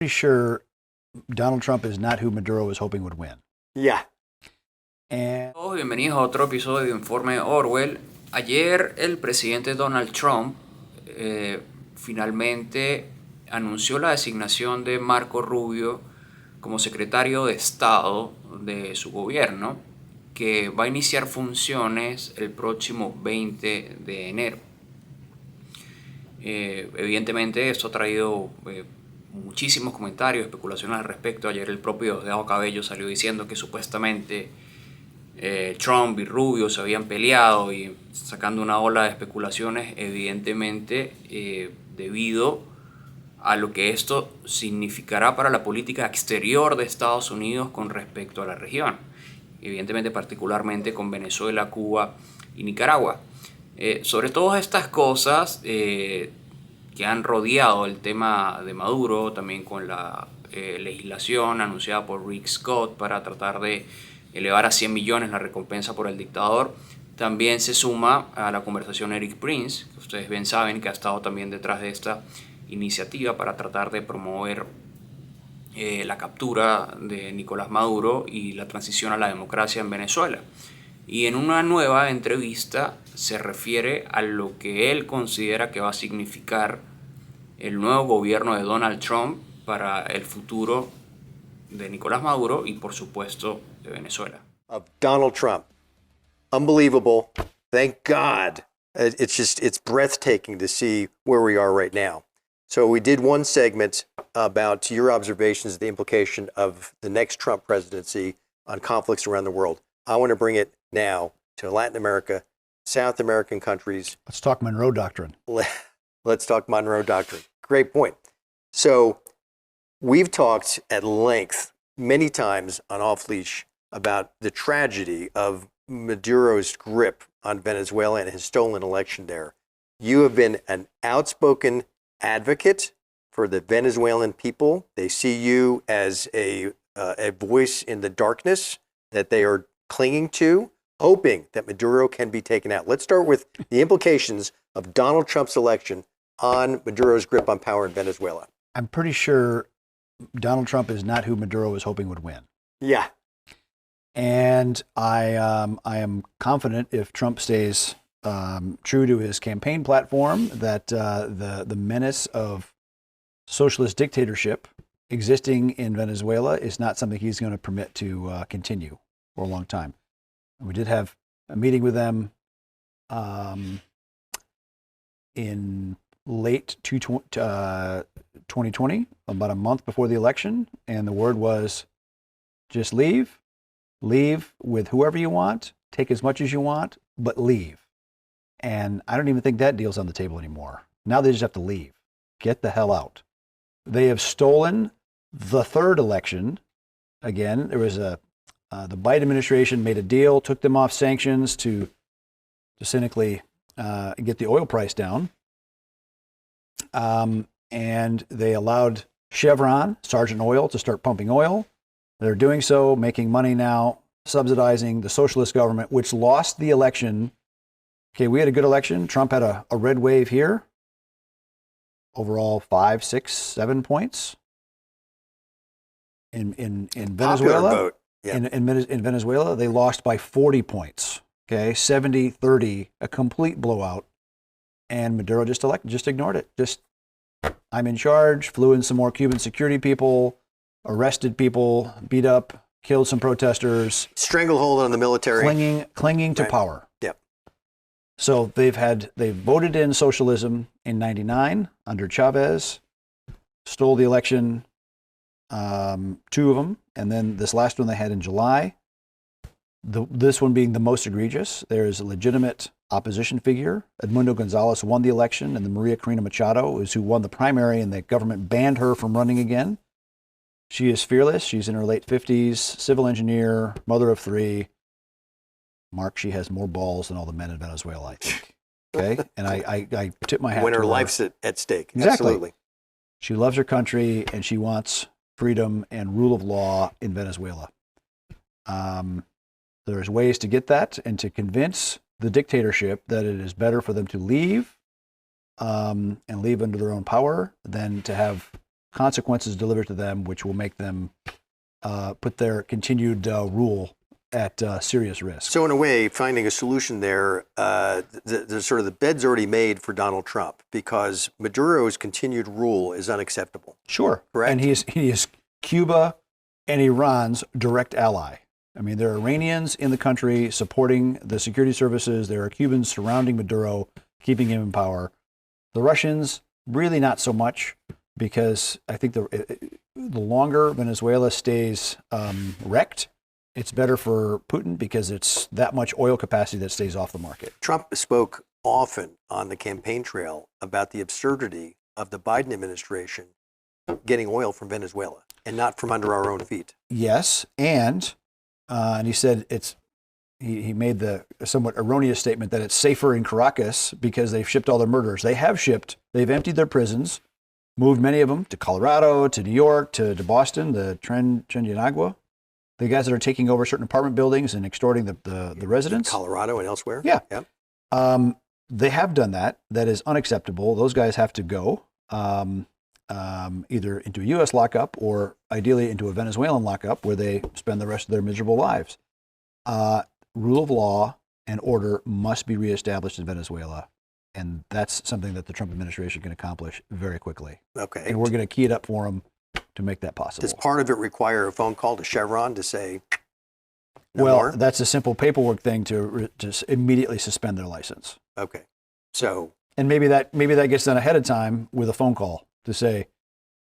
Pretty sure Donald Trump is not who Maduro was hoping would win. Yeah. Todos bienvenidos a otro episodio de Informe Orwell. Ayer el presidente Donald Trump finalmente anunció la designación de Marco Rubio como secretario de Estado de su gobierno, que va a iniciar funciones el próximo 20 de enero. Evidentemente esto ha traído muchísimos comentarios, especulaciones al respecto. Ayer el propio Diosdado Cabello salió diciendo que supuestamente Trump y Rubio se habían peleado y sacando una ola de especulaciones, evidentemente debido a lo que esto significará para la política exterior de Estados Unidos con respecto a la región, evidentemente particularmente con Venezuela, Cuba y Nicaragua. Sobre todas estas cosas que han rodeado el tema de Maduro, también con la legislación anunciada por Rick Scott para tratar de elevar a 100 millones la recompensa por el dictador, también se suma a la conversación Erik Prince, que ustedes bien saben que ha estado también detrás de esta iniciativa para tratar de promover la captura de Nicolás Maduro y la transición a la democracia en Venezuela. Y en una nueva entrevista se refiere a lo que él considera que va a significar el nuevo gobierno de Donald Trump para el futuro de Nicolás Maduro y por supuesto de Venezuela. Of Donald Trump. Unbelievable. Thank God. It's breathtaking to see where we are right now. So we did one segment about your observations of the implication of the next Trump presidency on conflicts around the world. I want to bring it now to Latin America, South American countries. Let's talk Monroe Doctrine. Let's talk Monroe Doctrine. Great point. So we've talked at length many times on Off Leash about the tragedy of Maduro's grip on Venezuela and his stolen election there. You have been an outspoken advocate for the Venezuelan people. They see you as a voice in the darkness that they are clinging to, hoping that Maduro can be taken out. Let's start with the implications of Donald Trump's election on Maduro's grip on power in Venezuela. I'm pretty sure Donald Trump is not who Maduro was hoping would win. Yeah. And I am confident if Trump stays true to his campaign platform that the menace of socialist dictatorship existing in Venezuela is not something he's going to permit to continue for a long time. We did have a meeting with them in late 2020, about a month before the election, and the word was just leave with whoever you want, take as much as you want, but leave. And I don't even think that deal's on the table anymore. Now they just have to leave. Get the hell out. They have stolen the third election. Again, there was the Biden administration made a deal, took them off sanctions to cynically get the oil price down. And they allowed Chevron, Sergeant Oil, to start pumping oil. They're doing so, making money now, subsidizing the socialist government, which lost the election. Okay, we had a good election. Trump had a red wave here. Overall, 5, 6, 7 points. In Venezuela, vote. Yeah. In Venezuela, they lost by 40 points. Okay, 70-30, a complete blowout. And Maduro just ignored it. Just, I'm in charge, flew in some more Cuban security people, arrested people, beat up, killed some protesters. Stranglehold on the military. Clinging to power. Yep. So they voted in socialism in 99 under Chavez, stole the election, 2 of them, and then this last one they had in July. This one being the most egregious. There is a legitimate opposition figure. Edmundo Gonzalez won the election, and the Maria Corina Machado is who won the primary, and the government banned her from running again. She is fearless. She's in her late 50s, civil engineer, mother of 3. Mark, she has more balls than all the men in Venezuela, I think. Okay? And I tip my hat when to her. her life's at stake. Exactly. Absolutely. She loves her country, and she wants freedom and rule of law in Venezuela. There's ways to get that and to convince the dictatorship that it is better for them to leave and leave under their own power than to have consequences delivered to them, which will make them put their continued rule at serious risk. So in a way, finding a solution there, the sort of the bed's already made for Donald Trump because Maduro's continued rule is unacceptable. Sure. Correct. And he is Cuba and Iran's direct ally. I mean, there are Iranians in the country supporting the security services. There are Cubans surrounding Maduro, keeping him in power. The Russians, really not so much, because I think the longer Venezuela stays wrecked, it's better for Putin because it's that much oil capacity that stays off the market. Trump spoke often on the campaign trail about the absurdity of the Biden administration getting oil from Venezuela and not from under our own feet. Yes, and he said he made the somewhat erroneous statement that it's safer in Caracas because they've shipped all their murderers. They have shipped. They've emptied their prisons, moved many of them to Colorado, to New York, to Boston, the Tren the guys that are taking over certain apartment buildings and extorting the residents. Colorado and elsewhere? Yeah. Yep. They have done that. That is unacceptable. Those guys have to go either into a U.S. lockup or ideally into a Venezuelan lockup where they spend the rest of their miserable lives. Rule of law and order must be reestablished in Venezuela. And that's something that the Trump administration can accomplish very quickly. Okay. And we're going to key it up for them to make that possible. Does part of it require a phone call to Chevron to say, no well, more? That's a simple paperwork thing to immediately suspend their license. Okay. So. And maybe that gets done ahead of time with a phone call to say,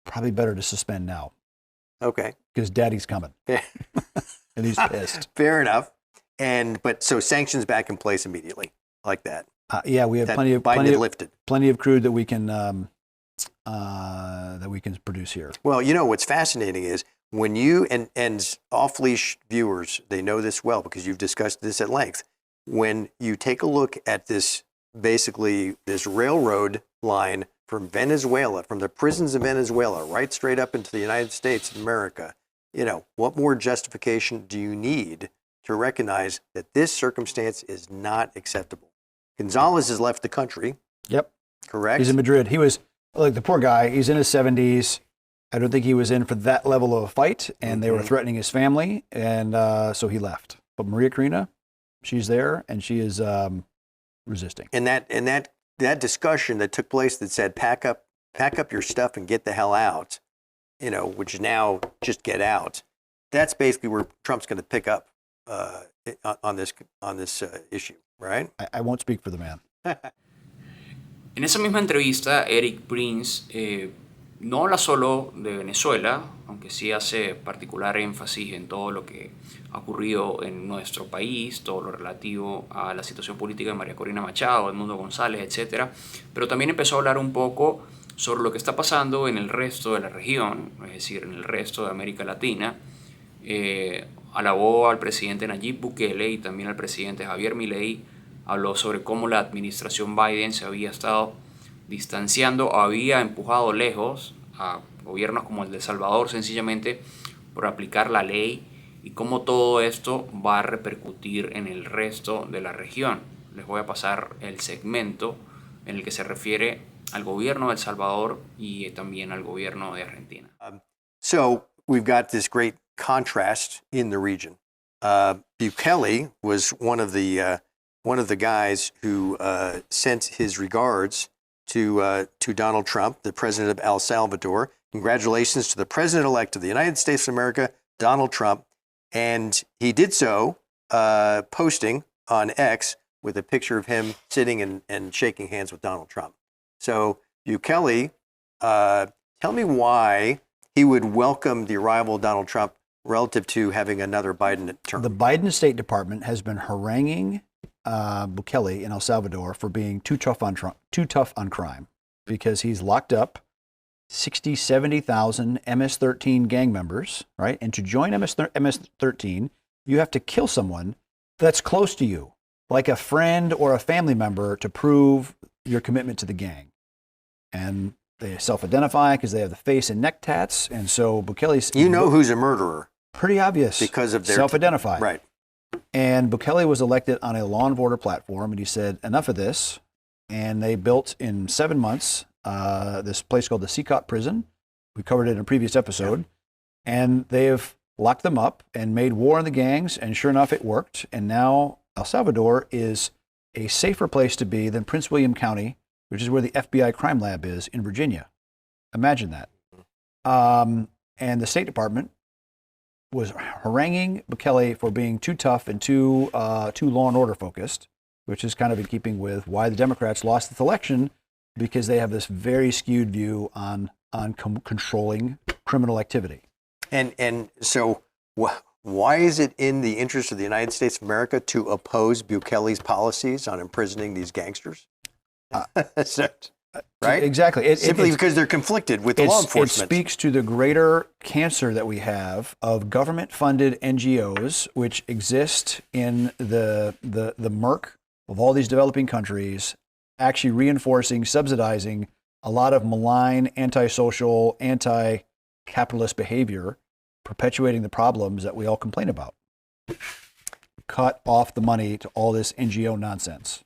probably better to suspend now. Okay. Because daddy's coming. And he's pissed. Fair enough. But so sanctions back in place immediately, like that. Yeah, we have plenty of crude that we can produce here. Well, you know what's fascinating is when you and off-leash viewers, they know this well because you've discussed this at length. When you take a look at this, basically this railroad line from Venezuela, from the prisons of Venezuela, right straight up into the United States of America, what more justification do you need to recognize that this circumstance is not acceptable? Gonzalez has left the country. Yep. Correct? He's in Madrid. He was, the poor guy, he's in his 70s. I don't think he was in for that level of a fight, and they were threatening his family, and so he left. But Maria Corina, she's there, and she is resisting. And that discussion that took place that said, pack up your stuff and get the hell out, which is now just get out. That's basically where Trump's going to pick up on this issue, right? I won't speak for the man. En esa misma entrevista, Erik Prince no habla solo de Venezuela, aunque sí hace particular énfasis en todo lo que ha ocurrido en nuestro país, todo lo relativo a la situación política de María Corina Machado, Edmundo González, etc. Pero también empezó a hablar un poco sobre lo que está pasando en el resto de la región, es decir, en el resto de América Latina. Alabó al presidente Nayib Bukele y también al presidente Javier Milei. Habló sobre cómo la administración Biden se había estado distanciando, había empujado lejos a gobiernos como el de Salvador sencillamente por aplicar la ley y cómo todo esto va a repercutir en el resto de la región. Les voy a pasar el segmento en el que se refiere al gobierno de El Salvador y también al gobierno de Argentina. So we've got this great contrast in the region. Bukele was one of the guys who sent his regards to Donald Trump, the president of El Salvador. Congratulations to the president-elect of the United States of America, Donald Trump. And he did so posting on X with a picture of him sitting and shaking hands with Donald Trump. So Bukele, tell me why he would welcome the arrival of Donald Trump relative to having another Biden term. The Biden State Department has been haranguing Bukele in El Salvador for being too tough on crime because he's locked up 60, 70,000 MS-13 gang members, right? And to join MS-13, you have to kill someone that's close to you, like a friend or a family member, to prove your commitment to the gang. And they self-identify because they have the face and neck tats. And so Bukele's... You know who's a murderer. Pretty obvious. Because of their... Self-identified. Right. And Bukele was elected on a law and order platform, and he said, enough of this. And they built in 7 months this place called the Sikot Prison, We covered it in a previous episode. And they have locked them up and made war on the gangs. And sure enough, it worked. And now El Salvador is a safer place to be than Prince William County, which is where the FBI crime lab is in Virginia. Imagine that. And the State Department was haranguing Bukele for being too tough and too law and order focused, which is kind of in keeping with why the Democrats lost this election, because they have this very skewed view on controlling criminal activity. And so why is it in the interest of the United States of America to oppose Bukele's policies on imprisoning these gangsters? Right? Exactly. Simply because they're conflicted with the law enforcement. It speaks to the greater cancer that we have of government-funded NGOs, which exist in the murk of all these developing countries, actually reinforcing, subsidizing a lot of malign, antisocial, anti-capitalist behavior, perpetuating the problems that we all complain about. Cut off the money to all this NGO nonsense.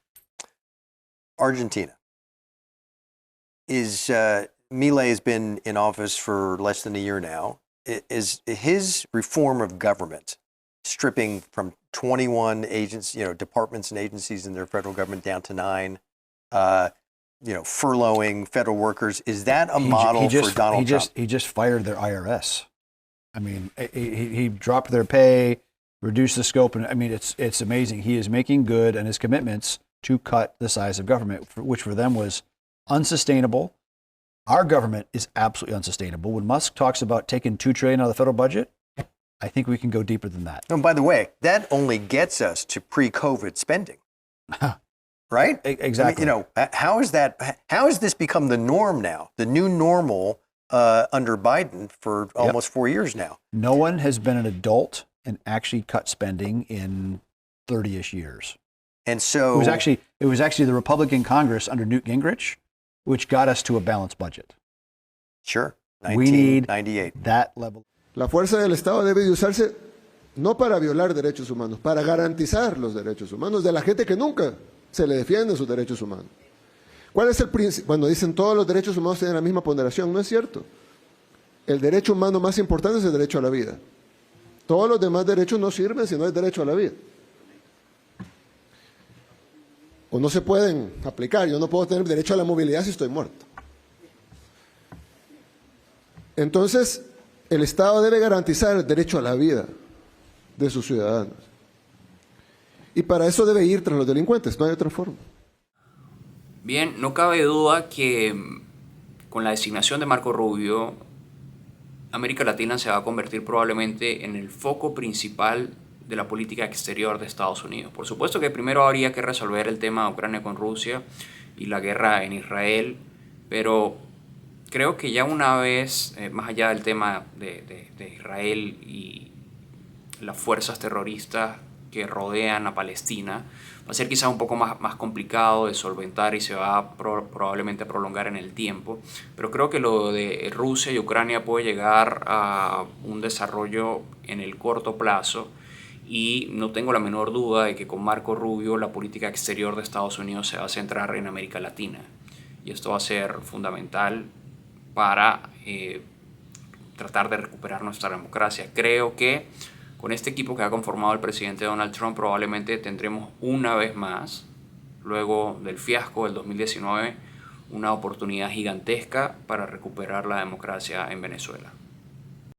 Argentina. Milei has been in office for less than a year now. Is his reform of government, stripping from 21 departments and agencies in their federal government down to 9, furloughing federal workers, is that a model for Donald Trump? He just fired their IRS. I mean, he dropped their pay, reduced the scope, and I mean, it's amazing. He is making good on his commitments to cut the size of government, which for them was unsustainable. Our government is absolutely unsustainable. When Musk talks about taking $2 trillion out of the federal budget, I think we can go deeper than that. And by the way, that only gets us to pre-COVID spending, right? Exactly. I mean, how has this become the norm now, the new normal under Biden for almost 4 years now? No one has been an adult and actually cut spending in 30-ish years. And so it was actually the Republican Congress under Newt Gingrich which got us to a balanced budget. Sure. We need 1998. that level. La fuerza del Estado debe de usarse no para violar derechos humanos, para garantizar los derechos humanos de la gente que nunca se le defienden sus derechos humanos. ¿Cuál es el principio? Cuando dicen todos los derechos humanos tienen la misma ponderación, no es cierto. El derecho humano más importante es el derecho a la vida. Todos los demás derechos no sirven si no hay derecho a la vida. O no se pueden aplicar. Yo no puedo tener derecho a la movilidad si estoy muerto. Entonces, el Estado debe garantizar el derecho a la vida de sus ciudadanos. Y para eso debe ir tras los delincuentes, no hay otra forma. Bien, no cabe duda que con la designación de Marco Rubio, América Latina se va a convertir probablemente en el foco principal de la política exterior de Estados Unidos. Por supuesto que primero habría que resolver el tema de Ucrania con Rusia y la guerra en Israel, pero creo que ya una vez, más allá del tema de Israel y las fuerzas terroristas que rodean a Palestina, va a ser quizás un poco más complicado de solventar y se va probablemente a prolongar en el tiempo. Pero creo que lo de Rusia y Ucrania puede llegar a un desarrollo en el corto plazo y no tengo la menor duda de que con Marco Rubio la política exterior de Estados Unidos se va a centrar en América Latina. Y esto va a ser fundamental para tratar de recuperar nuestra democracia. Creo que con este equipo que ha conformado el presidente Donald Trump probablemente tendremos una vez más, luego del fiasco del 2019, una oportunidad gigantesca para recuperar la democracia en Venezuela.